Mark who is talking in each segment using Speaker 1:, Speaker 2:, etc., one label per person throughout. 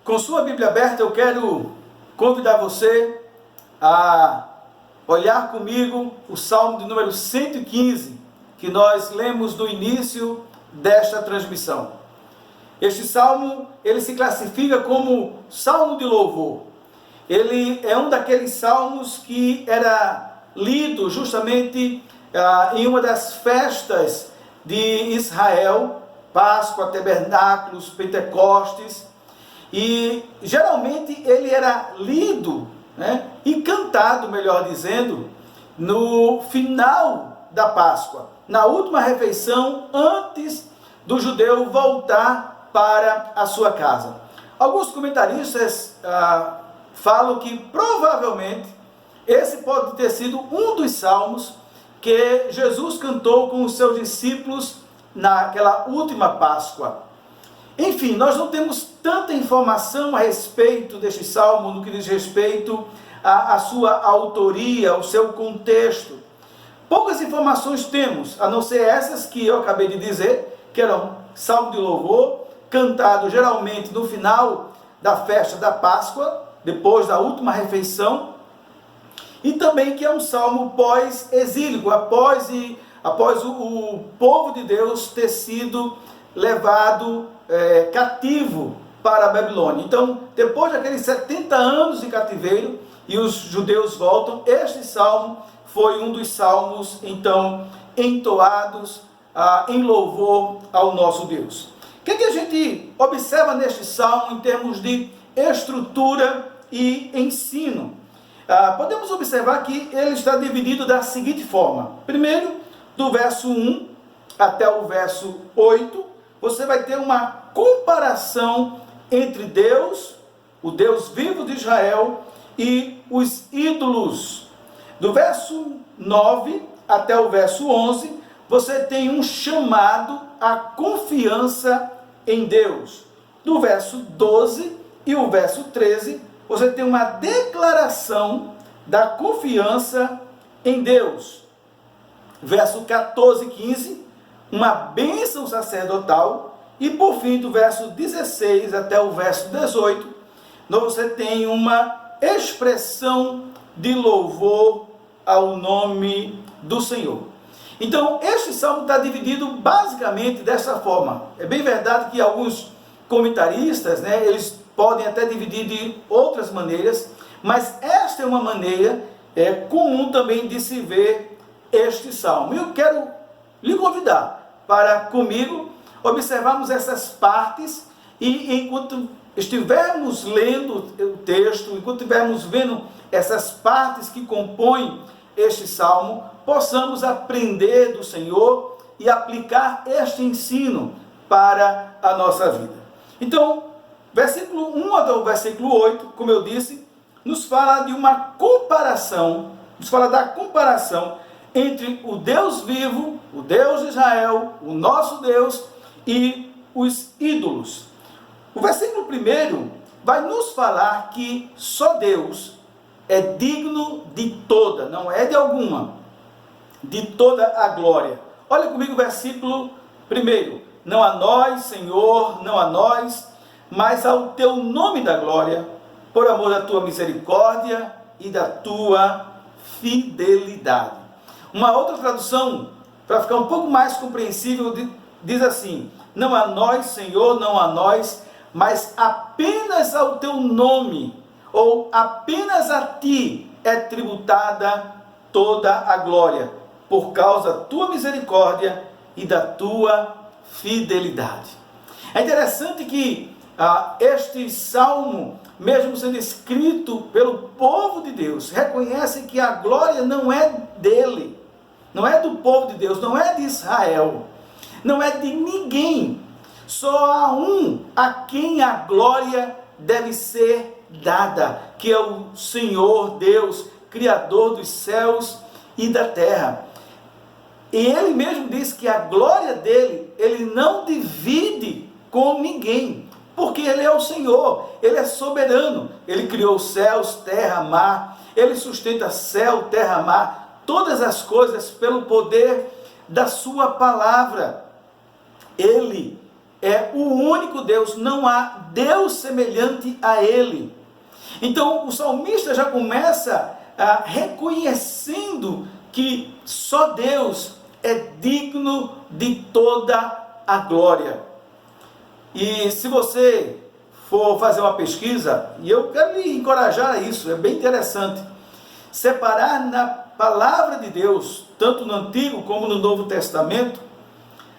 Speaker 1: Com sua Bíblia aberta, eu quero convidar você a olhar comigo o Salmo de número 115, que nós lemos no início desta transmissão. Este Salmo, ele se classifica como Salmo de Louvor. Ele é um daqueles salmos que era lido justamente em uma das festas de Israel, Páscoa, Tabernáculos, Pentecostes, e geralmente ele era lido, e cantado, melhor dizendo, no final da Páscoa, na última refeição, antes do judeu voltar para a sua casa. Alguns comentaristas falam que provavelmente esse pode ter sido um dos salmos que Jesus cantou com os seus discípulos naquela última Páscoa. Enfim, nós não temos tanta informação a respeito deste salmo, no que diz respeito à sua autoria, ao seu contexto. Poucas informações temos, a não ser essas que eu acabei de dizer, que eram salmo de louvor, cantado geralmente no final da festa da Páscoa, depois da última refeição, e também que é um salmo pós-exílico, após o povo de Deus ter sido levado cativo para a Babilônia. Então, depois daqueles 70 anos de cativeiro, e os judeus voltam, este salmo foi um dos salmos, então, entoados em louvor ao nosso Deus. O que a gente observa neste salmo em termos de estrutura e ensino? Podemos observar que ele está dividido da seguinte forma. Primeiro, do verso 1 até o verso 8, você vai ter uma comparação entre Deus, o Deus vivo de Israel, e os ídolos. Do verso 9 até o verso 11, você tem um chamado à confiança em Deus. Do verso 12 e o verso 13, você tem uma declaração da confiança em Deus. Verso 14 e 15, uma bênção sacerdotal. E por fim, do verso 16 até o verso 18, você tem uma expressão de louvor ao nome do Senhor. Então, este salmo está dividido basicamente dessa forma. É bem verdade que alguns comentaristas, eles podem até dividir de outras maneiras, mas esta é uma maneira comum também de se ver este salmo. E eu quero lhe convidar para comigo observarmos essas partes e enquanto estivermos lendo o texto, enquanto estivermos vendo essas partes que compõem este salmo, possamos aprender do Senhor e aplicar este ensino para a nossa vida. Então, versículo 1 até o versículo 8, como eu disse, nos fala de uma comparação, nos fala da comparação entre o Deus vivo, o Deus de Israel, o nosso Deus e os ídolos. O versículo 1 vai nos falar que só Deus é digno de toda, não é de alguma, de toda a glória. Olha comigo o versículo 1. Não a nós, Senhor, não a nós, mas ao teu nome da glória, por amor da tua misericórdia e da tua fidelidade. Uma outra tradução, para ficar um pouco mais compreensível, diz assim: não a nós, Senhor, não a nós, mas apenas ao teu nome, ou apenas a ti é tributada toda a glória, por causa da tua misericórdia e da tua fidelidade. É interessante que este salmo, mesmo sendo escrito pelo povo de Deus, reconhece que a glória não é dele, não é do povo de Deus, não é de Israel, não é de ninguém. Só há um a quem a glória deve ser dada, que é o Senhor Deus, Criador dos céus e da terra. E ele mesmo diz que a glória dele, ele não divide com ninguém, porque ele é o Senhor, ele é soberano, ele criou céus, terra, mar, ele sustenta céu, terra, mar, todas as coisas pelo poder da sua palavra. Ele é o único Deus, não há Deus semelhante a Ele. Então o salmista já começa reconhecendo que só Deus é digno de toda a glória. E se você for fazer uma pesquisa, e eu quero lhe encorajar a isso, é bem interessante, separar na palavra de Deus, tanto no Antigo como no Novo Testamento,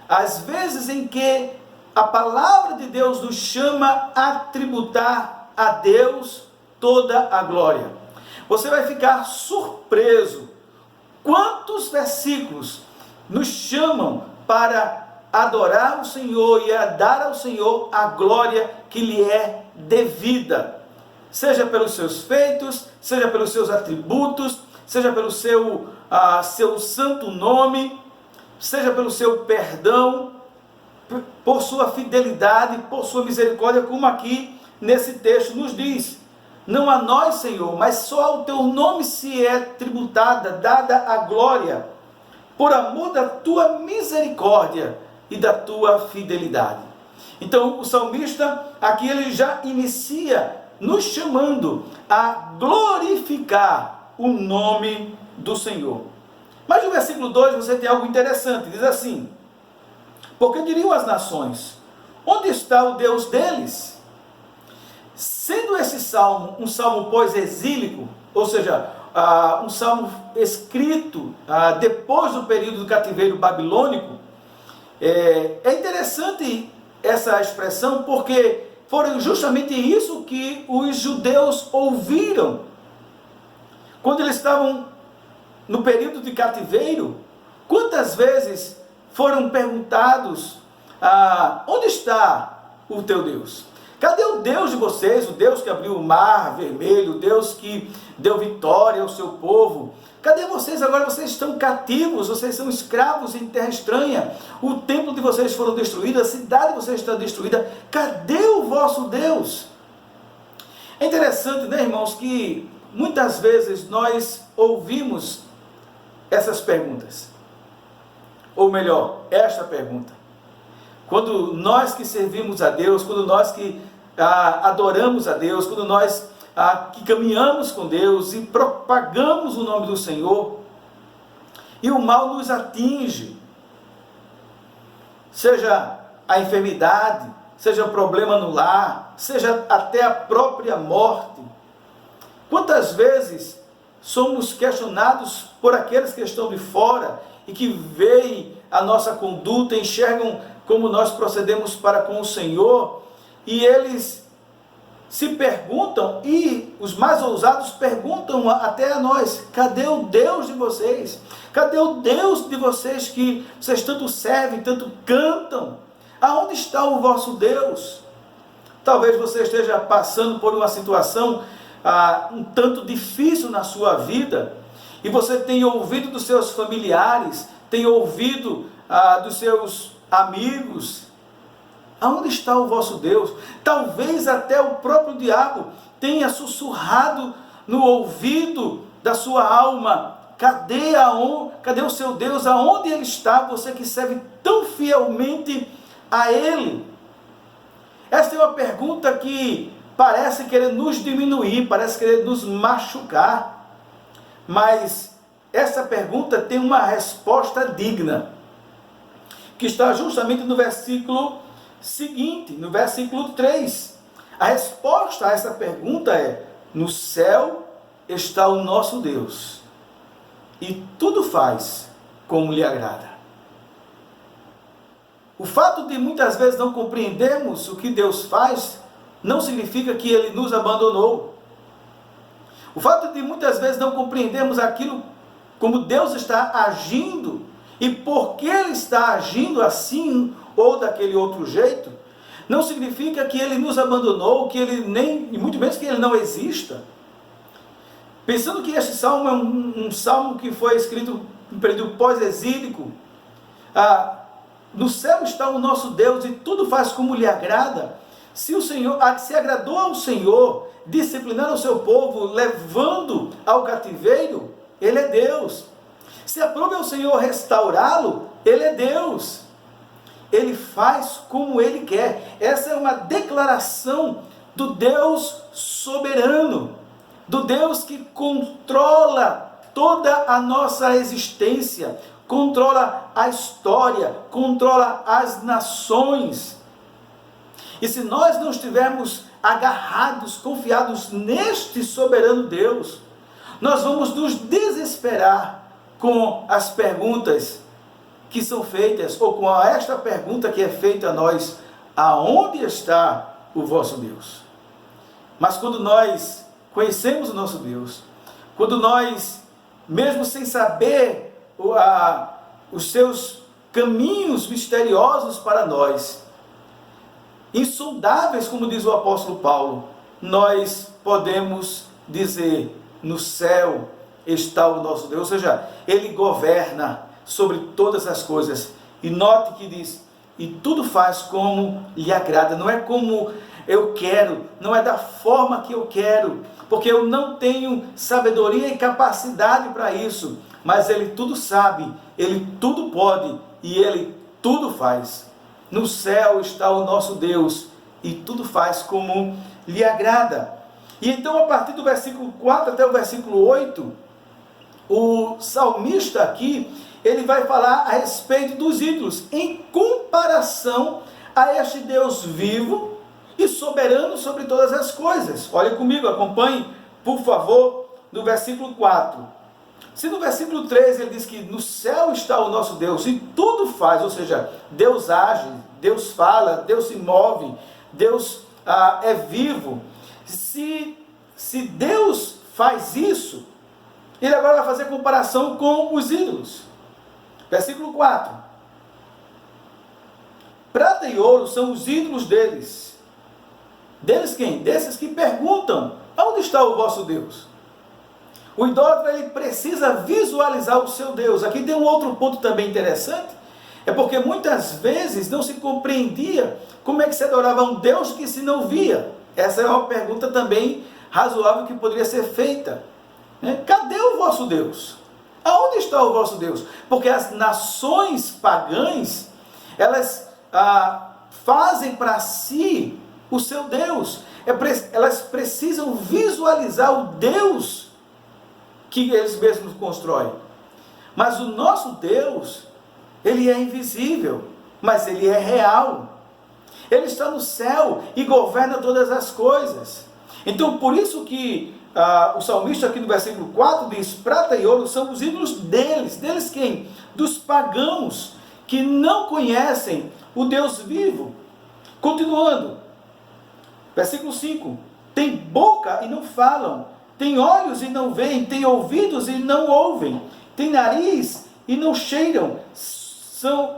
Speaker 1: as vezes em que a palavra de Deus nos chama a tributar a Deus toda a glória. Você vai ficar surpreso quantos versículos nos chamam para adorar o Senhor e a dar ao Senhor a glória que lhe é devida, seja pelos seus feitos, seja pelos seus atributos, seja pelo seu santo nome, seja pelo seu perdão, por sua fidelidade, por sua misericórdia, como aqui nesse texto nos diz. Não a nós, Senhor, mas só ao teu nome se é tributada, dada a glória, por amor da tua misericórdia e da tua fidelidade. Então o salmista aqui ele já inicia nos chamando a glorificar o nome do Senhor. Mas no versículo 2 você tem algo interessante, diz assim: porque diriam as nações, onde está o Deus deles? Sendo esse salmo um salmo pós-exílico, ou seja, um salmo escrito depois do período do cativeiro babilônico, é interessante essa expressão, porque foram justamente isso que os judeus ouviram quando eles estavam no período de cativeiro. Quantas vezes foram perguntados, onde está o teu Deus? Cadê o Deus de vocês, o Deus que abriu o mar vermelho, o Deus que deu vitória ao seu povo? Cadê vocês agora? Vocês estão cativos, vocês são escravos em terra estranha, o templo de vocês foram destruído, a cidade de vocês está destruída, cadê o vosso Deus? É interessante, né, irmãos, que muitas vezes nós ouvimos essas perguntas, ou melhor, esta pergunta. Quando nós que servimos a Deus, quando nós que adoramos a Deus, quando nós que caminhamos com Deus e propagamos o nome do Senhor, e o mal nos atinge, seja a enfermidade, seja o problema no lar, seja até a própria morte. Quantas vezes somos questionados por aqueles que estão de fora e que veem a nossa conduta, enxergam como nós procedemos para com o Senhor, e eles se perguntam, e os mais ousados perguntam até a nós: cadê o Deus de vocês? Cadê o Deus de vocês que vocês tanto servem, tanto cantam? Aonde está o vosso Deus? Talvez você esteja passando por uma situação um tanto difícil na sua vida, e você tem ouvido dos seus familiares, tem ouvido dos seus amigos: aonde está o vosso Deus? Talvez até o próprio diabo tenha sussurrado no ouvido da sua alma: cadê o seu Deus? Aonde ele está? Você que serve tão fielmente a ele. Esta é uma pergunta que parece querer nos diminuir, parece querer nos machucar, mas essa pergunta tem uma resposta digna, que está justamente no versículo seguinte, no versículo 3. A resposta a essa pergunta é: no céu está o nosso Deus, e tudo faz como lhe agrada. O fato de muitas vezes não compreendermos o que Deus faz, não significa que Ele nos abandonou. O fato de muitas vezes não compreendermos aquilo, como Deus está agindo, e por que Ele está agindo assim ou daquele outro jeito, não significa que Ele nos abandonou, que Ele nem, e muito menos que Ele não exista. Pensando que este salmo é um salmo que foi escrito em período pós-exílico, no céu está o nosso Deus e tudo faz como lhe agrada. Se o Senhor, se agradou ao Senhor disciplinar o seu povo, levando ao cativeiro, Ele é Deus. Se aprove ao Senhor restaurá-lo, Ele é Deus. Ele faz como Ele quer. Essa é uma declaração do Deus soberano, do Deus que controla toda a nossa existência, controla a história, controla as nações. E se nós não estivermos agarrados, confiados neste soberano Deus, nós vamos nos desesperar com as perguntas que são feitas, ou com esta pergunta que é feita a nós: aonde está o vosso Deus? Mas quando nós conhecemos o nosso Deus, quando nós, mesmo sem saber os seus caminhos misteriosos para nós, insondáveis, como diz o apóstolo Paulo, nós podemos dizer: no céu está o nosso Deus. Ou seja, Ele governa sobre todas as coisas. E note que diz: e tudo faz como lhe agrada. Não é como eu quero, não é da forma que eu quero, porque eu não tenho sabedoria e capacidade para isso, mas Ele tudo sabe, Ele tudo pode e Ele tudo faz. No céu está o nosso Deus e tudo faz como lhe agrada. E então, a partir do versículo 4 até o versículo 8, o salmista aqui, ele vai falar a respeito dos ídolos, em comparação a este Deus vivo e soberano sobre todas as coisas. Olha comigo, acompanhe, por favor, no versículo 4. Se no versículo 3 ele diz que no céu está o nosso Deus e tudo faz, ou seja, Deus age, Deus fala, Deus se move, Deus é vivo. Se Deus faz isso, ele agora vai fazer comparação com os ídolos. Versículo 4. Prata e ouro são os ídolos deles. Deles quem? Desses que perguntam: onde está o vosso Deus? O idólatra, ele precisa visualizar o seu Deus. Aqui tem um outro ponto também interessante, é porque muitas vezes não se compreendia como é que se adorava um Deus que se não via. Essa é uma pergunta também razoável que poderia ser feita. Cadê o vosso Deus? Aonde está o vosso Deus? Porque as nações pagãs, elas fazem para si o seu Deus. Elas precisam visualizar o Deus que eles mesmos constroem. Mas o nosso Deus, Ele é invisível, mas Ele é real. Ele está no céu e governa todas as coisas. Então, por isso que o salmista aqui no versículo 4 diz: prata e ouro são os ídolos deles. Deles quem? Dos pagãos, que não conhecem o Deus vivo. Continuando, versículo 5: tem boca e não falam, tem olhos e não veem, tem ouvidos e não ouvem, tem nariz e não cheiram,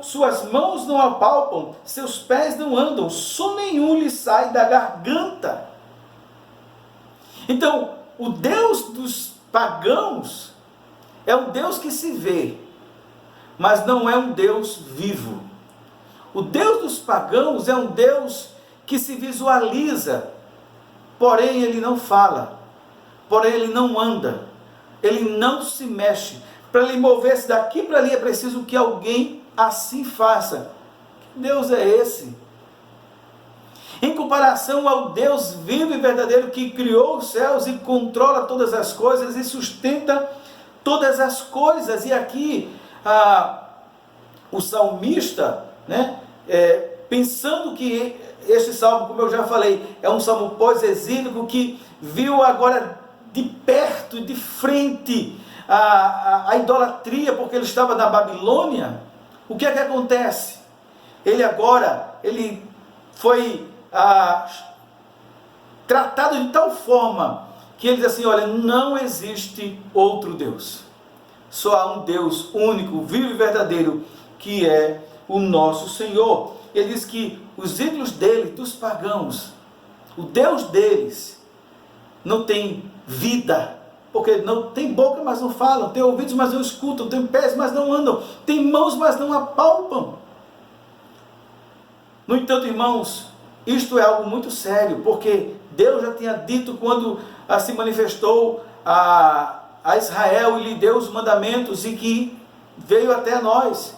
Speaker 1: suas mãos não apalpam, seus pés não andam, som nenhum lhe sai da garganta. Então, o Deus dos pagãos é um Deus que se vê, mas não é um Deus vivo. O Deus dos pagãos é um Deus que se visualiza, porém ele não fala, porém ele não anda, ele não se mexe. Para ele mover-se daqui para ali é preciso que alguém assim faça. Que Deus é esse? Em comparação ao Deus vivo e verdadeiro que criou os céus e controla todas as coisas e sustenta todas as coisas. E aqui o salmista, pensando que este salmo, como eu já falei, é um salmo pós-exílico que viu agora de perto, de frente, a idolatria, porque ele estava na Babilônia. O que é que acontece? Ele foi tratado de tal forma que ele diz assim: olha, não existe outro Deus, só há um Deus único, vivo e verdadeiro, que é o nosso Senhor. Ele diz que os ídolos dele, dos pagãos, o Deus deles não tem vida, porque não tem boca, mas não falam, tem ouvidos, mas não escutam, tem pés, mas não andam, tem mãos, mas não apalpam. No entanto, irmãos, isto é algo muito sério, porque Deus já tinha dito quando se manifestou a Israel e lhe deu os mandamentos e que veio até nós.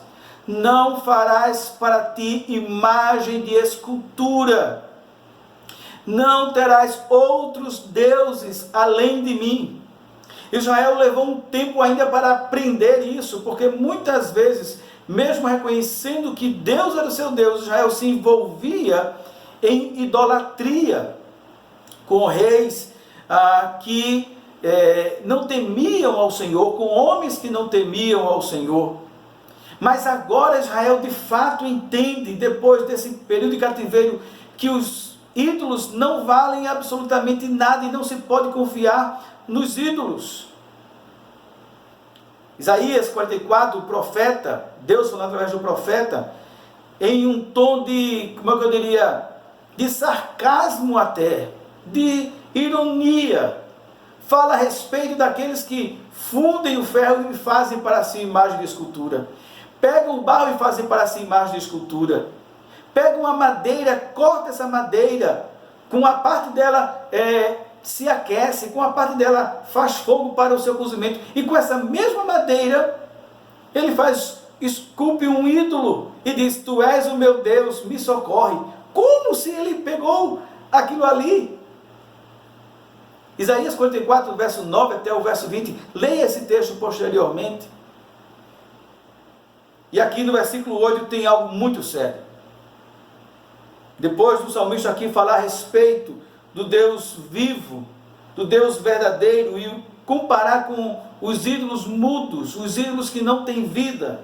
Speaker 1: não farás para ti imagem de escultura, não terás outros deuses além de mim. Israel levou um tempo ainda para aprender isso, porque muitas vezes, mesmo reconhecendo que Deus era o seu Deus, Israel se envolvia em idolatria, com reis que não temiam ao Senhor, com homens que não temiam ao Senhor. Mas agora Israel de fato entende, depois desse período de cativeiro, que os ídolos não valem absolutamente nada e não se pode confiar nos ídolos. Isaías 44, o profeta, Deus falando através do profeta, em um tom de, como é que eu diria, de sarcasmo até, de ironia, fala a respeito daqueles que fundem o ferro e fazem para si imagem de escultura. Pegam o barro e fazem para si imagem de escultura. Pegam uma madeira, corta essa madeira, com a parte dela se aquece, com a parte dela faz fogo para o seu cozimento. E com essa mesma madeira, ele esculpe um ídolo e diz: tu és o meu Deus, me socorre. Como se ele pegou aquilo ali? Isaías 44, verso 9 até o verso 20, leia esse texto posteriormente. E aqui no versículo 8 tem algo muito sério. Depois do salmista aqui falar a respeito do Deus vivo, do Deus verdadeiro, e comparar com os ídolos mudos, os ídolos que não têm vida,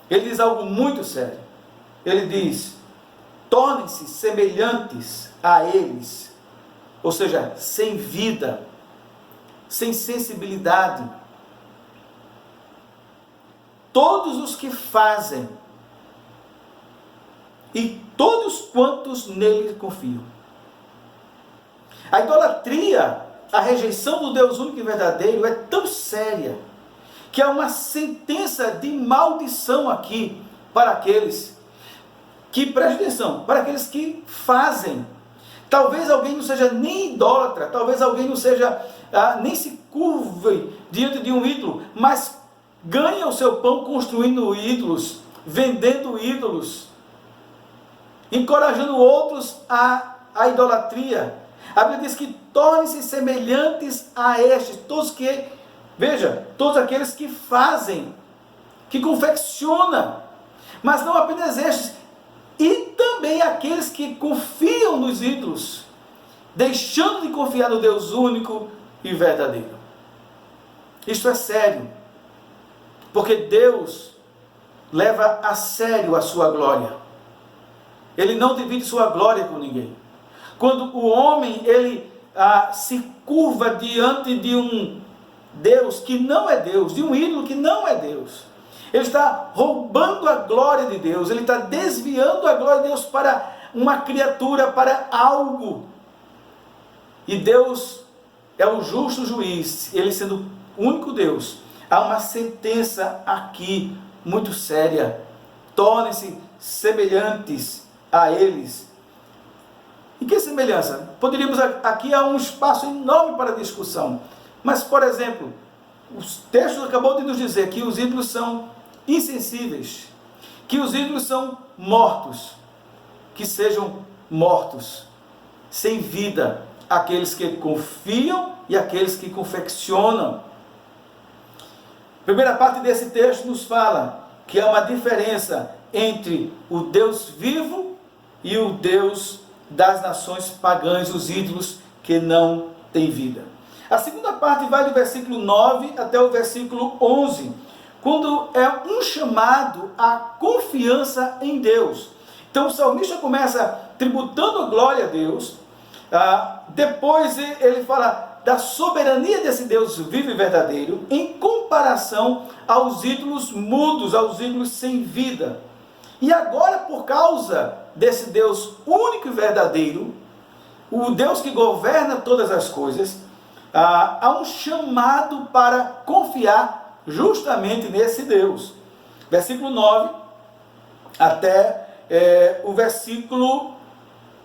Speaker 1: ele diz algo muito sério. Ele diz: tornem-se semelhantes a eles, ou seja, sem vida, sem sensibilidade, todos os que fazem e todos quantos nele confiam. A idolatria, a rejeição do Deus único e verdadeiro é tão séria que há uma sentença de maldição aqui para aqueles que, preste atenção, para aqueles que fazem. Talvez alguém não seja nem idólatra, talvez alguém não seja, nem se curve diante de um ídolo, mas ganha o seu pão construindo ídolos, vendendo ídolos, encorajando outros à idolatria. A Bíblia diz que tornem-se semelhantes a estes, todos aqueles que fazem, que confeccionam, mas não apenas estes, e também aqueles que confiam nos ídolos, deixando de confiar no Deus único e verdadeiro. Isto é sério, porque Deus leva a sério a sua glória. Ele não divide sua glória com ninguém. Quando o homem se curva diante de um Deus que não é Deus, de um ídolo que não é Deus, ele está roubando a glória de Deus, ele está desviando a glória de Deus para uma criatura, para algo. E Deus é o justo juiz, ele sendo o único Deus. Há uma sentença aqui muito séria: tornem-se semelhantes a eles. E que semelhança? Poderíamos, aqui há um espaço enorme para discussão, mas, por exemplo, os textos acabou de nos dizer que os ídolos são insensíveis, que os ídolos são mortos, que sejam mortos, sem vida, aqueles que confiam e aqueles que confeccionam. A primeira parte desse texto nos fala que há uma diferença entre o Deus vivo e o Deus das nações pagãs, os ídolos que não têm vida. A segunda parte vai do versículo 9 até o versículo 11, quando é um chamado à confiança em Deus. Então o salmista começa tributando glória a Deus, depois ele fala da soberania desse Deus vivo e verdadeiro, em comparação aos ídolos mudos, aos ídolos sem vida. E agora, por causa desse Deus único e verdadeiro, o Deus que governa todas as coisas, há um chamado para confiar justamente nesse Deus. Versículo 9 até o versículo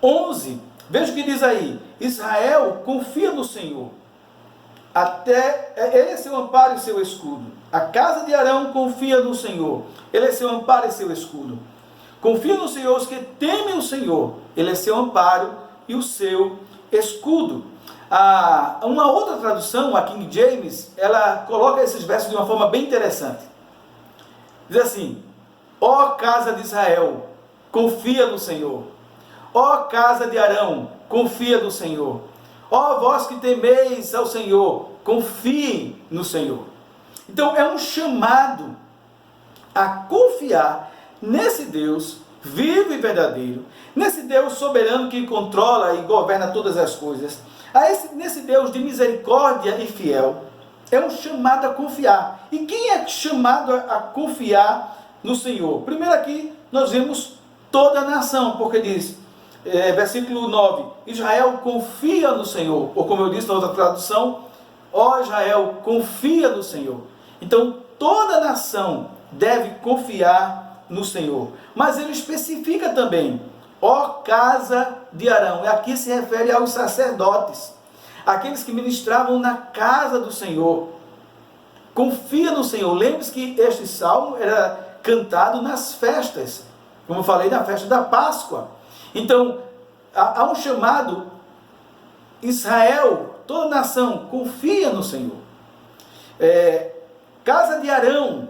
Speaker 1: 11. Veja o que diz aí: Israel confia no Senhor, ele é seu amparo e seu escudo. A casa de Arão confia no Senhor. Ele é seu amparo e seu escudo. Confia no Senhor os que temem o Senhor. Ele é seu amparo e o seu escudo. Uma outra tradução, a King James, ela coloca esses versos de uma forma bem interessante. Diz assim: ó casa de Israel, confia no Senhor. Ó casa de Arão, confia no Senhor. Ó vós que temeis ao Senhor, confiem no Senhor. Então é um chamado a confiar nesse Deus vivo e verdadeiro, nesse Deus soberano que controla e governa todas as coisas, nesse Deus de misericórdia e fiel. É um chamado a confiar. E quem é chamado a confiar no Senhor? Primeiro aqui nós vemos toda a nação, porque diz, versículo 9, Israel confia no Senhor, ou como eu disse na outra tradução, ó Israel, confia no Senhor. Então toda a nação deve confiar no Senhor. Mas ele especifica também, ó casa de Arão, e aqui se refere aos sacerdotes, aqueles que ministravam na casa do Senhor. Confia no Senhor. Lembre-se que este salmo era cantado nas festas, como eu falei, na festa da Páscoa. Então, há um chamado, Israel, toda nação, confia no Senhor. Casa de Arão,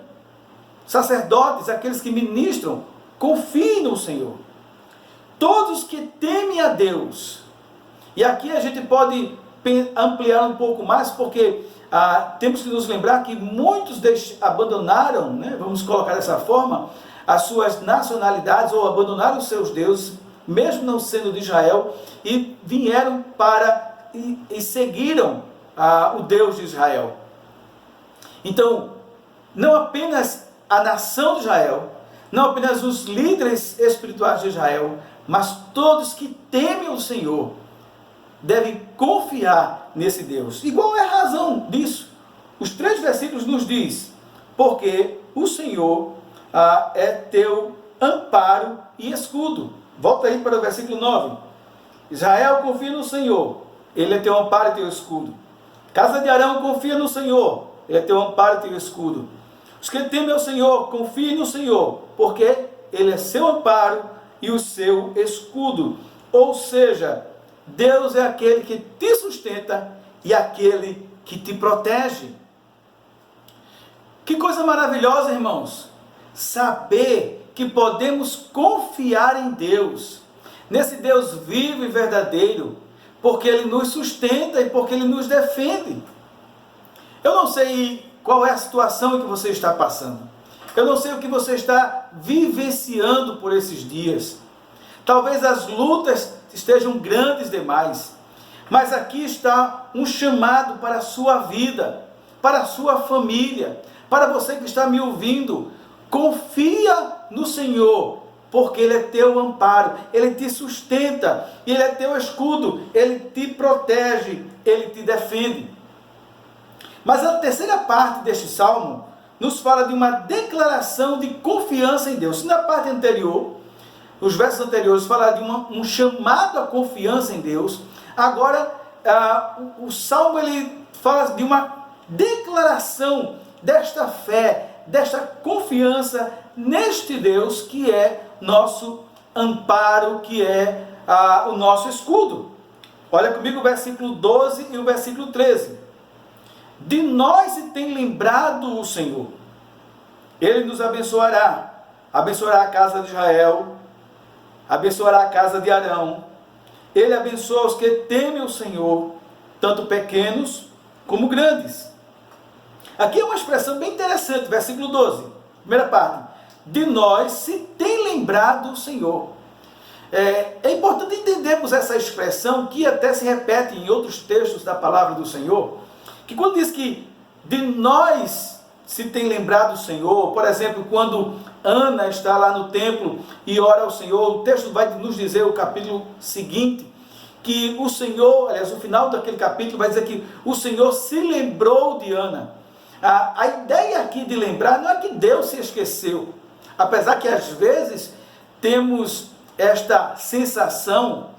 Speaker 1: sacerdotes, aqueles que ministram, confiem no Senhor. Todos que temem a Deus. E aqui a gente pode ampliar um pouco mais, porque temos que nos lembrar que muitos abandonaram, vamos colocar dessa forma, as suas nacionalidades, ou abandonaram os seus deuses, mesmo não sendo de Israel, e vieram e seguiram o Deus de Israel. Então, não apenas a nação de Israel, não apenas os líderes espirituais de Israel, mas todos que temem o Senhor devem confiar nesse Deus. E qual é a razão disso? Os 3 versículos nos diz, porque o Senhor é teu amparo e escudo. Volta aí para o versículo 9. Israel confia no Senhor, ele é teu amparo e teu escudo. Casa de Arão confia no Senhor, ele é teu amparo e teu escudo. Os que temem ao Senhor, confiem no Senhor, porque ele é seu amparo e o seu escudo. Ou seja, Deus é aquele que te sustenta e aquele que te protege. Que coisa maravilhosa, irmãos, saber que podemos confiar em Deus, nesse Deus vivo e verdadeiro, porque Ele nos sustenta e porque Ele nos defende. Eu não sei qual é a situação em que você está passando. Eu não sei o que você está vivenciando por esses dias. Talvez as lutas estejam grandes demais. Mas aqui está um chamado para a sua vida, para a sua família, para você que está me ouvindo. Confia no Senhor, porque Ele é teu amparo, Ele te sustenta, Ele é teu escudo, Ele te protege, Ele te defende. Mas a terceira parte deste salmo nos fala de uma declaração de confiança em Deus. Se na parte anterior, os versos anteriores falaram de um chamado à confiança em Deus, agora o salmo ele fala de uma declaração desta fé, desta confiança neste Deus que é nosso amparo, que é o nosso escudo. Olha comigo o versículo 12 e o versículo 13. De nós se tem lembrado o Senhor. Ele nos abençoará. Abençoará a casa de Israel. Abençoará a casa de Arão. Ele abençoa os que temem o Senhor, tanto pequenos como grandes. Aqui é uma expressão bem interessante, versículo 12. Primeira parte. De nós se tem lembrado o Senhor. É importante entendermos essa expressão, que até se repete em outros textos da palavra do Senhor, que quando diz que de nós se tem lembrado o Senhor, por exemplo, quando Ana está lá no templo e ora ao Senhor, o texto vai nos dizer, o capítulo seguinte, que o Senhor, aliás, o final daquele capítulo vai dizer que o Senhor se lembrou de Ana. A ideia aqui de lembrar não é que Deus se esqueceu, apesar que às vezes temos esta sensação,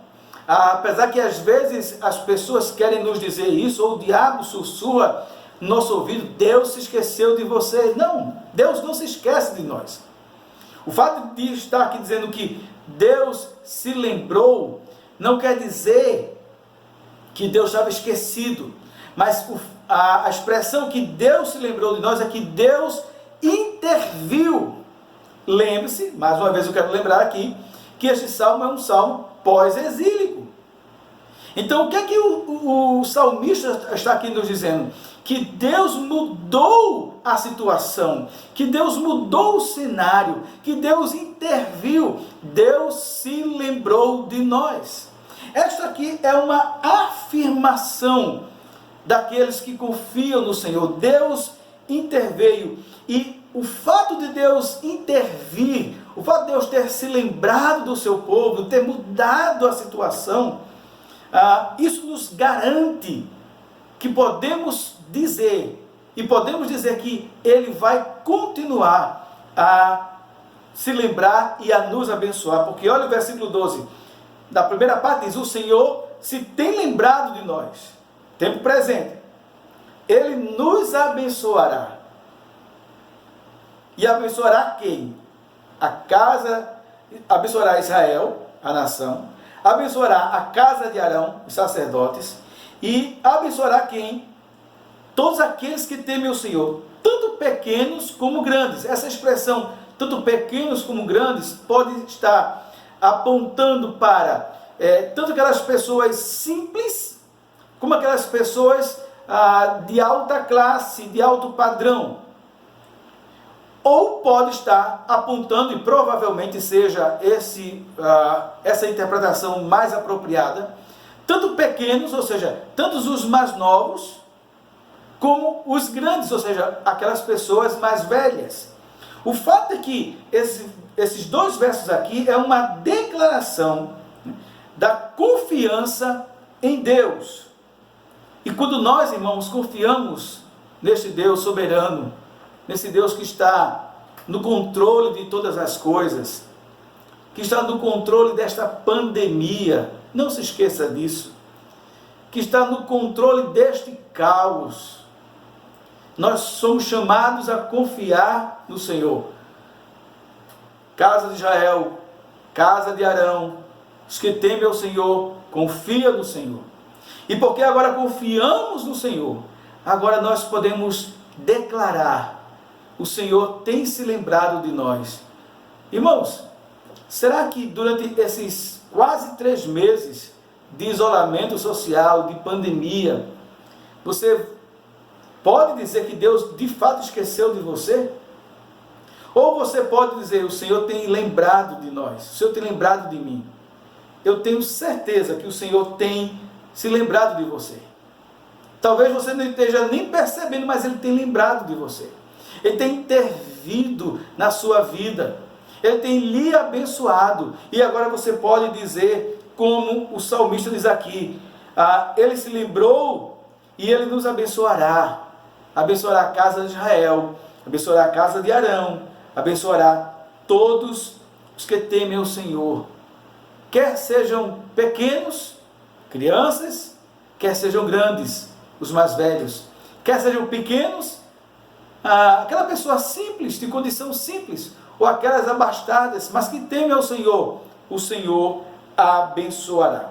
Speaker 1: apesar que às vezes as pessoas querem nos dizer isso, ou o diabo sussurra no nosso ouvido: Deus se esqueceu de você. Não, Deus não se esquece de nós. O fato de estar aqui dizendo que Deus se lembrou, não quer dizer que Deus estava esquecido, mas a expressão que Deus se lembrou de nós é que Deus interviu. Lembre-se, mais uma vez eu quero lembrar aqui, que este salmo é um salmo pós-exílico. Então o que é que o salmista está aqui nos dizendo? Que Deus mudou a situação, que Deus mudou o cenário, que Deus interviu, Deus se lembrou de nós. Esta aqui é uma afirmação daqueles que confiam no Senhor. Deus interveio, e o fato de Deus intervir, o fato de Deus ter se lembrado do seu povo, ter mudado a situação, isso nos garante que podemos dizer que Ele vai continuar a se lembrar e a nos abençoar, porque olha o versículo 12, da primeira parte diz: o Senhor se tem lembrado de nós, tempo presente, Ele nos abençoará. E abençoará quem? Abençoará Israel, a nação, abençoará a casa de Arão, os sacerdotes, e abençoará quem? Todos aqueles que temem o Senhor, tanto pequenos como grandes. Essa expressão, tanto pequenos como grandes, pode estar apontando para tanto aquelas pessoas simples, como aquelas pessoas de alta classe, de alto padrão. Ou pode estar apontando, e provavelmente seja essa interpretação mais apropriada, tanto pequenos, ou seja, tanto os mais novos, como os grandes, ou seja, aquelas pessoas mais velhas. O fato é que esses dois versos aqui é uma declaração da confiança em Deus. E quando nós, irmãos, confiamos neste Deus soberano, nesse Deus que está no controle de todas as coisas, que está no controle desta pandemia, não se esqueça disso, que está no controle deste caos, nós somos chamados a confiar no Senhor. Casa de Israel, casa de Arão, os que temem ao Senhor, confia no Senhor. E porque agora confiamos no Senhor, agora nós podemos declarar: o Senhor tem se lembrado de nós. Irmãos, será que durante esses quase 3 meses de isolamento social, de pandemia, você pode dizer que Deus de fato esqueceu de você? Ou você pode dizer: o Senhor tem lembrado de nós, o Senhor tem lembrado de mim. Eu tenho certeza que o Senhor tem se lembrado de você. Talvez você não esteja nem percebendo, mas Ele tem lembrado de você. Ele tem intervido na sua vida. Ele tem lhe abençoado. E agora você pode dizer, como o salmista diz aqui: Ele se lembrou e Ele nos abençoará. Abençoará a casa de Israel, abençoará a casa de Arão, abençoará todos os que temem o Senhor. Quer sejam pequenos, crianças, quer sejam grandes, os mais velhos, quer sejam pequenos, aquela pessoa simples, de condição simples, ou aquelas abastadas, mas que temem ao Senhor, o Senhor abençoará.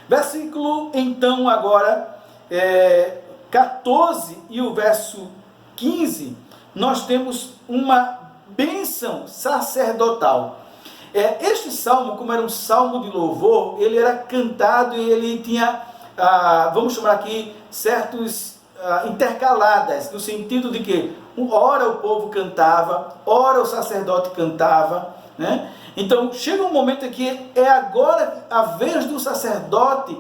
Speaker 1: Versículo, então, agora, 14 e o verso 15, nós temos uma bênção sacerdotal. Este salmo, como era um salmo de louvor, ele era cantado e ele tinha, vamos chamar aqui, certos intercaladas, no sentido de que ora o povo cantava, ora o sacerdote cantava, né? Então chega um momento em que é agora a vez do sacerdote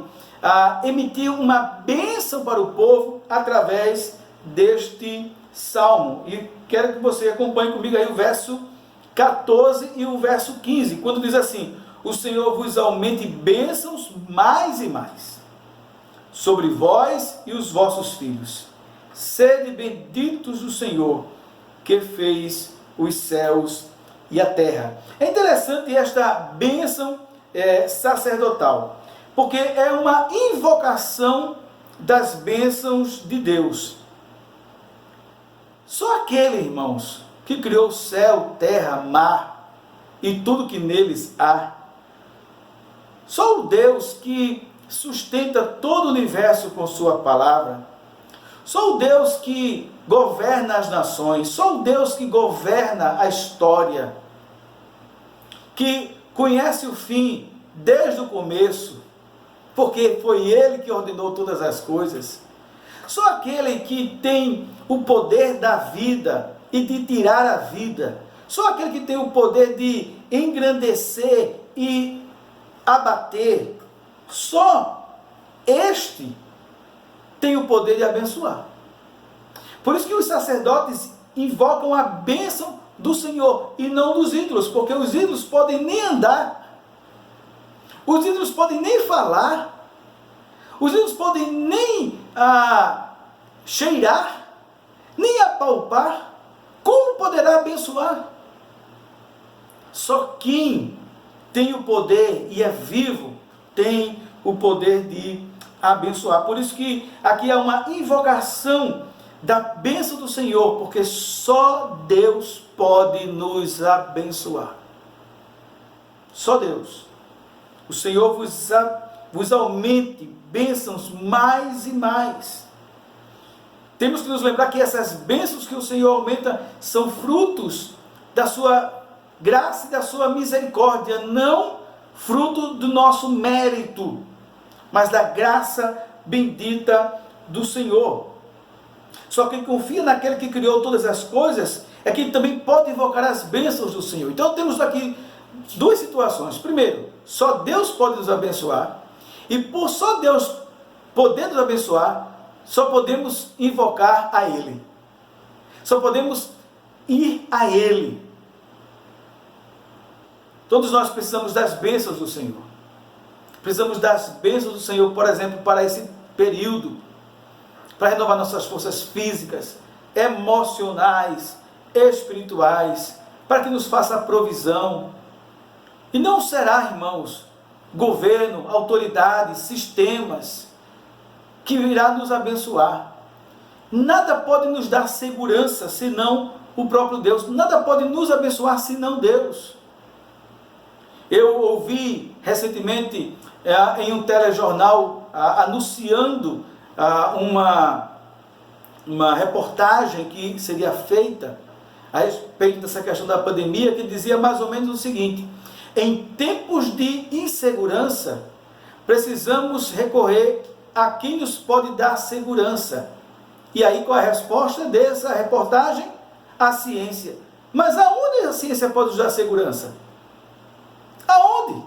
Speaker 1: emitir uma bênção para o povo através deste salmo. E quero que você acompanhe comigo aí o verso 14 e o verso 15, quando diz assim: o Senhor vos aumente bênçãos mais e mais sobre vós e os vossos filhos. Sede benditos do Senhor, que fez os céus e a terra. É interessante esta bênção sacerdotal, porque é uma invocação das bênçãos de Deus. Só aquele, irmãos, que criou céu, terra, mar e tudo que neles há. Só o Deus que sustenta todo o universo com sua palavra. Só o Deus que governa as nações. Só o Deus que governa a história. Que conhece o fim desde o começo, porque foi Ele que ordenou todas as coisas. Só aquele que tem o poder da vida e de tirar a vida. Só aquele que tem o poder de engrandecer e abater. Só este tem o poder de abençoar. Por isso que os sacerdotes invocam a bênção do Senhor e não dos ídolos, porque os ídolos podem nem andar, os ídolos podem nem falar, os ídolos podem nem cheirar, nem apalpar. Como poderá abençoar? Só quem tem o poder e é vivo tem o poder de abençoar. Por isso que aqui há uma invocação da bênção do Senhor, porque só Deus pode nos abençoar. Só Deus. O Senhor vos aumente bênçãos mais e mais. Temos que nos lembrar que essas bênçãos que o Senhor aumenta são frutos da sua graça e da sua misericórdia, não fruto do nosso mérito, mas da graça bendita do Senhor. Só quem confia naquele que criou todas as coisas é quem também pode invocar as bênçãos do Senhor. Então temos aqui duas situações. Primeiro, só Deus pode nos abençoar, e por só Deus poder nos abençoar, só podemos invocar a Ele. Só podemos ir a Ele. Todos nós precisamos das bênçãos do Senhor. Precisamos das bênçãos do Senhor, por exemplo, para esse período, para renovar nossas forças físicas, emocionais, espirituais, para que nos faça provisão. E não será, irmãos, governo, autoridades, sistemas, que irá nos abençoar. Nada pode nos dar segurança senão o próprio Deus. Nada pode nos abençoar senão Deus. Eu ouvi recentemente em um telejornal anunciando uma reportagem que seria feita a respeito dessa questão da pandemia, que dizia mais ou menos o seguinte: em tempos de insegurança, precisamos recorrer a quem nos pode dar segurança. E aí qual é a resposta dessa reportagem? A ciência. Mas aonde a ciência pode nos dar segurança? Aonde?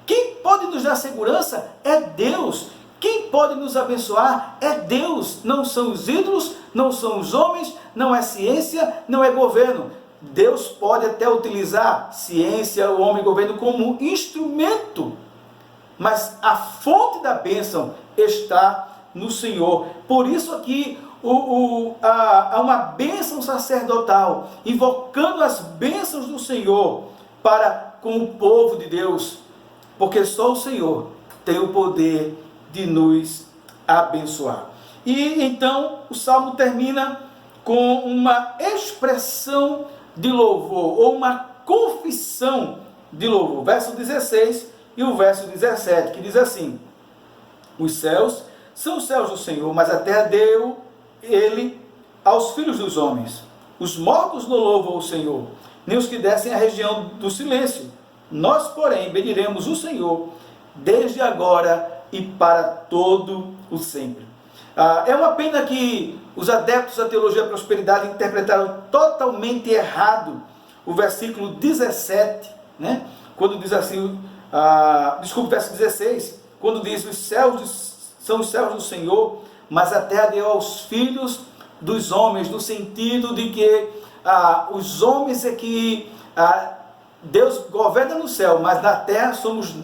Speaker 1: Quem pode nos dar segurança é Deus. Quem pode nos abençoar é Deus. Não são os ídolos, não são os homens, não é ciência, não é governo. Deus pode até utilizar ciência, o homem e o governo como instrumento, mas a fonte da bênção está no Senhor. Por isso aqui há uma bênção sacerdotal, invocando as bênçãos do Senhor para com o povo de Deus, porque só o Senhor tem o poder de nos abençoar. E então o Salmo termina com uma expressão de louvor, ou uma confissão de louvor. Verso 16 e o verso 17, que diz assim: os céus são os céus do Senhor, mas a terra deu Ele aos filhos dos homens. Os mortos não louvam o Senhor, nem os que descem à região do silêncio. Nós, porém, bendiremos o Senhor, desde agora e para todo o sempre. É uma pena que os adeptos da teologia da prosperidade interpretaram totalmente errado o versículo 17, né? Quando diz assim, verso 16, quando diz: os céus são os céus do Senhor, mas a terra deu aos filhos dos homens, no sentido de que os homens é que Deus governa no céu, mas na terra somos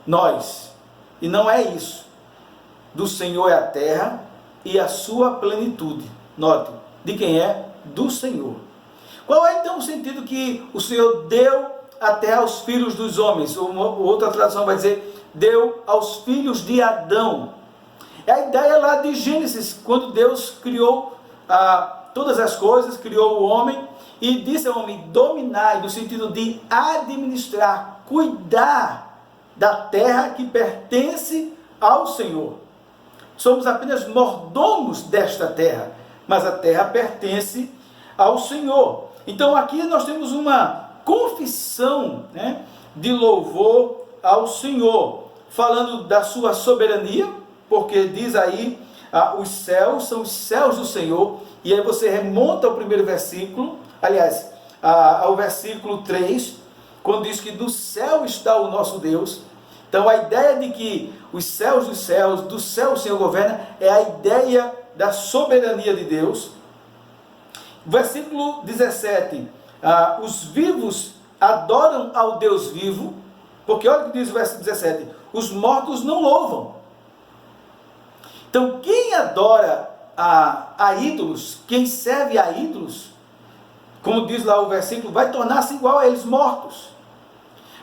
Speaker 1: nós. E não é isso. Do Senhor é a terra e a sua plenitude. Note, de quem é? Do Senhor. Qual é então o sentido que o Senhor deu a terra aos filhos dos homens? Outra tradução vai dizer: deu aos filhos de Adão. É a ideia lá de Gênesis, quando Deus criou todas as coisas, criou o homem e disse ao homem: dominai, no sentido de administrar, cuidar da terra que pertence ao Senhor. Somos apenas mordomos desta terra, mas a terra pertence ao Senhor. Então aqui nós temos uma confissão, né, de louvor ao Senhor, falando da sua soberania, porque diz aí, os céus são os céus do Senhor, e aí você remonta ao primeiro versículo, aliás, ao versículo 3, quando diz que no céu está o nosso Deus. Então a ideia de que os céus dos céus, do céu o Senhor governa, é a ideia da soberania de Deus. Versículo 17, os vivos adoram ao Deus vivo, porque olha o que diz o versículo 17, os mortos não louvam. Então quem adora a ídolos, quem serve a ídolos, como diz lá o versículo, vai tornar-se igual a eles, mortos.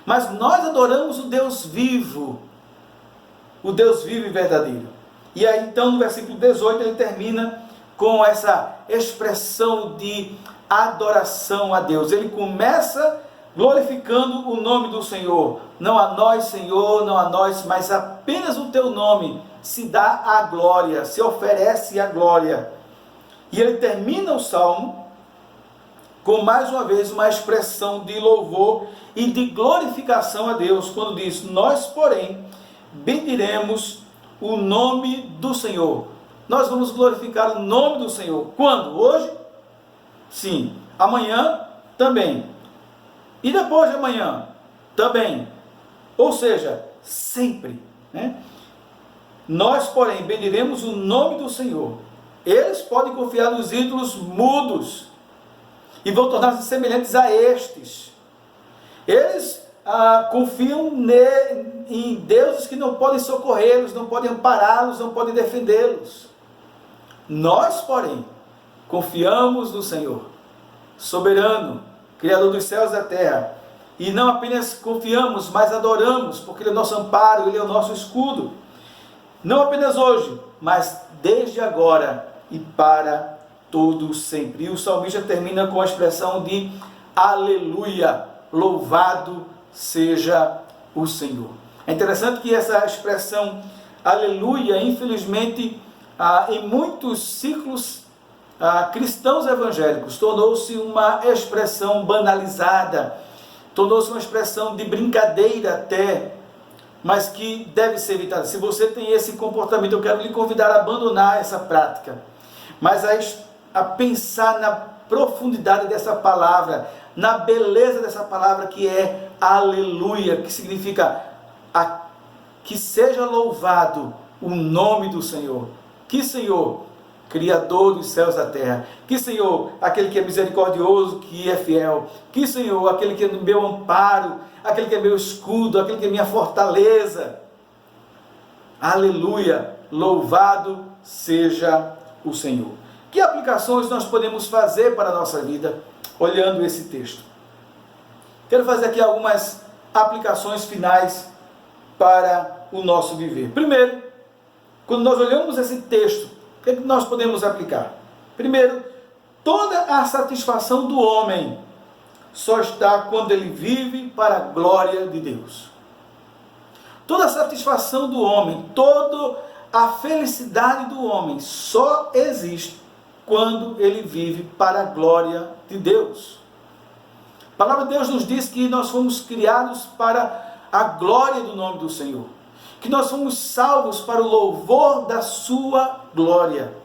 Speaker 1: Mas nós adoramos o Deus vivo e verdadeiro. E aí então no versículo 18 ele termina com essa expressão de adoração a Deus. Ele começa glorificando o nome do Senhor. Não a nós, Senhor, não a nós, mas apenas o teu nome se dá a glória, se oferece a glória. E ele termina o salmo com mais uma vez uma expressão de louvor e de glorificação a Deus, quando diz: nós, porém, bendiremos o nome do Senhor. Nós vamos glorificar o nome do Senhor. Quando? Hoje? Sim. Amanhã? Também. E depois de amanhã? Também. Ou seja, sempre, né? Nós, porém, bendiremos o nome do Senhor. Eles podem confiar nos ídolos mudos e vão tornar-se semelhantes a estes. Eles confiam em deuses que não podem socorrê-los, não podem ampará-los, não podem defendê-los. Nós, porém, confiamos no Senhor, soberano, Criador dos céus e da terra. E não apenas confiamos, mas adoramos, porque Ele é o nosso amparo, Ele é o nosso escudo. Não apenas hoje, mas desde agora e para todo sempre. E o salmista termina com a expressão de aleluia, louvado seja o Senhor. É interessante que essa expressão aleluia, infelizmente, em muitos ciclos cristãos evangélicos, tornou-se uma expressão banalizada, tornou-se uma expressão de brincadeira até, mas que deve ser evitada. Se você tem esse comportamento, eu quero lhe convidar a abandonar essa prática, mas a pensar na profundidade dessa palavra, na beleza dessa palavra que é aleluia, que significa que seja louvado o nome do Senhor. Que Senhor, Criador dos céus e da terra. Que Senhor, aquele que é misericordioso, que é fiel. Que Senhor, aquele que é meu amparo, aquele que é meu escudo, aquele que é minha fortaleza. Aleluia, louvado seja o Senhor. Que aplicações nós podemos fazer para a nossa vida olhando esse texto? Quero fazer aqui algumas aplicações finais para o nosso viver. Primeiro, quando nós olhamos esse texto, o que é que nós podemos aplicar? Primeiro, toda a satisfação do homem só está quando ele vive para a glória de Deus. Toda a satisfação do homem, toda a felicidade do homem só existe quando ele vive para a glória de Deus. A palavra de Deus nos diz que nós fomos criados para a glória do nome do Senhor, que nós fomos salvos para o louvor da sua glória.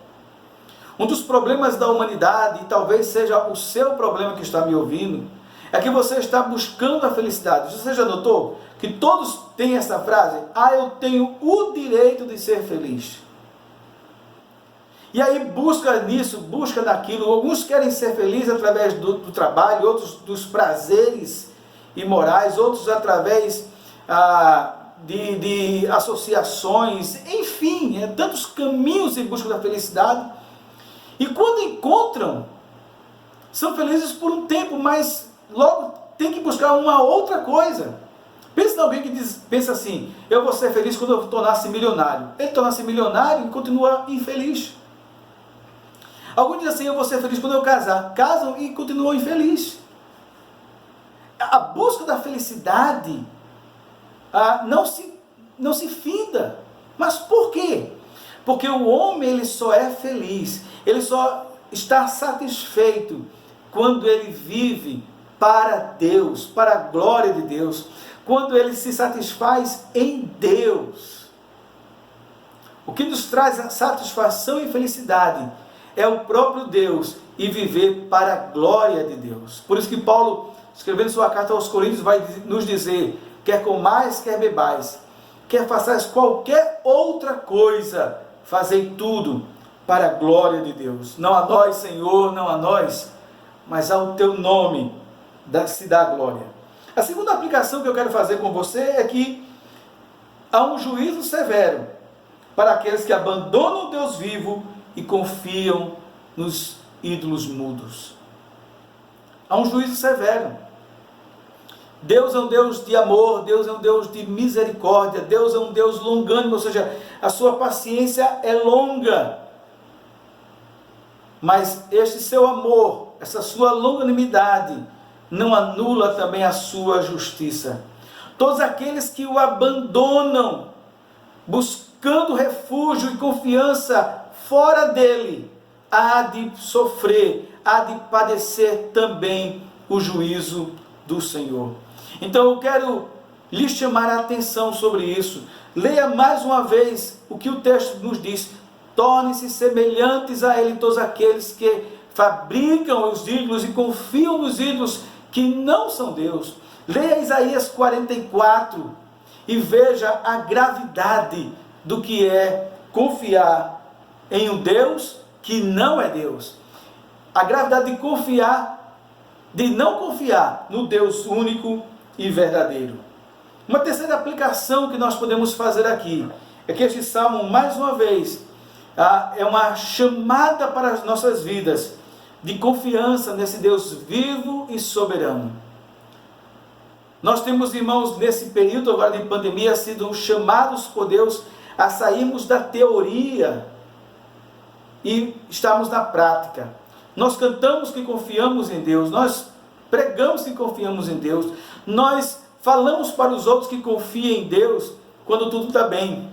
Speaker 1: Um dos problemas da humanidade, e talvez seja o seu problema que está me ouvindo, é que você está buscando a felicidade. Você já notou que todos têm essa frase? Eu tenho o direito de ser feliz. E aí busca nisso, busca naquilo. Alguns querem ser felizes através do trabalho, outros dos prazeres imorais, outros através de associações, enfim, tantos caminhos em busca da felicidade. E quando encontram, são felizes por um tempo, mas logo tem que buscar uma outra coisa. Pensa em alguém que pensa assim: eu vou ser feliz quando eu tornar-se milionário. Ele torna-se milionário e continua infeliz. Alguns dizem assim: eu vou ser feliz quando eu casar. Casam e continuam infelizes. A busca da felicidade não se finda. Mas por quê? Porque o homem ele só é feliz, ele só está satisfeito quando ele vive para Deus, para a glória de Deus, quando ele se satisfaz em Deus. O que nos traz a satisfação e felicidade é o próprio Deus e viver para a glória de Deus. Por isso que Paulo, escrevendo sua carta aos Coríntios, vai nos dizer: quer comais, quer bebais, quer façais qualquer outra coisa, fazei tudo para a glória de Deus. Não a nós, Senhor, não a nós, mas ao teu nome se dá glória. A segunda aplicação que eu quero fazer com você é que há um juízo severo para aqueles que abandonam o Deus vivo e confiam nos ídolos mudos. Há um juízo severo. Deus é um Deus de amor, Deus é um Deus de misericórdia, Deus é um Deus longânimo, ou seja, a sua paciência é longa. Mas este seu amor, essa sua longanimidade, não anula também a sua justiça. Todos aqueles que o abandonam, buscando refúgio e confiança fora dele, há de sofrer, há de padecer também o juízo do Senhor. Então eu quero lhe chamar a atenção sobre isso. Leia mais uma vez o que o texto nos diz: tornem-se semelhantes a ele todos aqueles que fabricam os ídolos e confiam nos ídolos que não são Deus. Leia Isaías 44 e veja a gravidade do que é confiar em um Deus que não é Deus. A gravidade de não confiar no Deus único e verdadeiro. Uma terceira aplicação que nós podemos fazer aqui é que este salmo, mais uma vez, é uma chamada para as nossas vidas de confiança nesse Deus vivo e soberano. Nós temos, irmãos, nesse período agora de pandemia, sido chamados por Deus a sairmos da teoria e estarmos na prática. Nós cantamos que confiamos em Deus, nós pregamos que confiamos em Deus, nós falamos para os outros que confiem em Deus quando tudo está bem.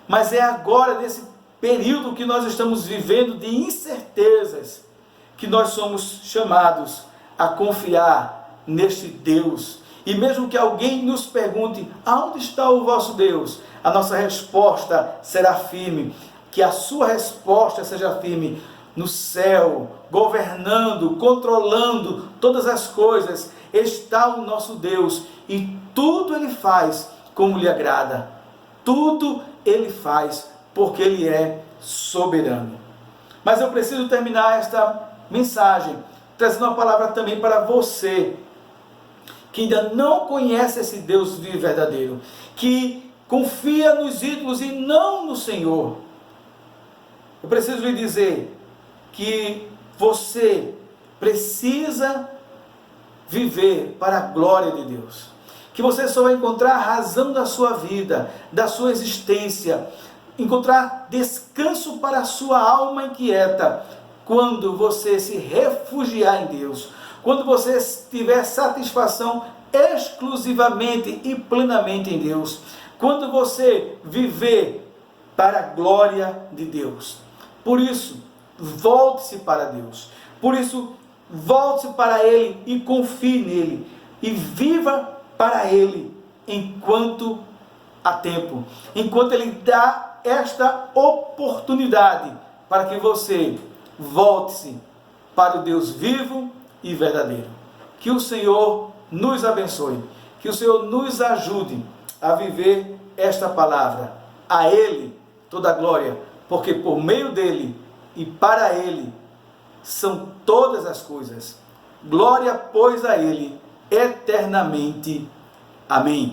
Speaker 1: Mas é agora, nesse período que nós estamos vivendo de incertezas, que nós somos chamados a confiar neste Deus. E mesmo que alguém nos pergunte: aonde está o vosso Deus? A nossa resposta será firme. Que a sua resposta seja firme. No céu, governando, controlando todas as coisas, está o nosso Deus. E tudo Ele faz como lhe agrada. Tudo Ele faz porque Ele é soberano. Mas eu preciso terminar esta mensagem trazendo uma palavra também para você que ainda não conhece esse Deus vivo e verdadeiro, que confia nos ídolos e não no Senhor. Eu preciso lhe dizer que você precisa viver para a glória de Deus, que você só vai encontrar a razão da sua vida, da sua existência, encontrar descanso para a sua alma inquieta, quando você se refugiar em Deus, quando você tiver satisfação exclusivamente e plenamente em Deus, quando você viver para a glória de Deus. Por isso, volte-se para Deus. Por isso, volte-se para Ele e confie nele. E viva para Ele enquanto há tempo. Enquanto Ele dá esta oportunidade para que você volte-se para o Deus vivo e verdadeiro. Que o Senhor nos abençoe. Que o Senhor nos ajude a viver esta palavra. A Ele toda a glória, porque por meio dEle e para Ele são todas as coisas. Glória, pois, a Ele eternamente. Amém.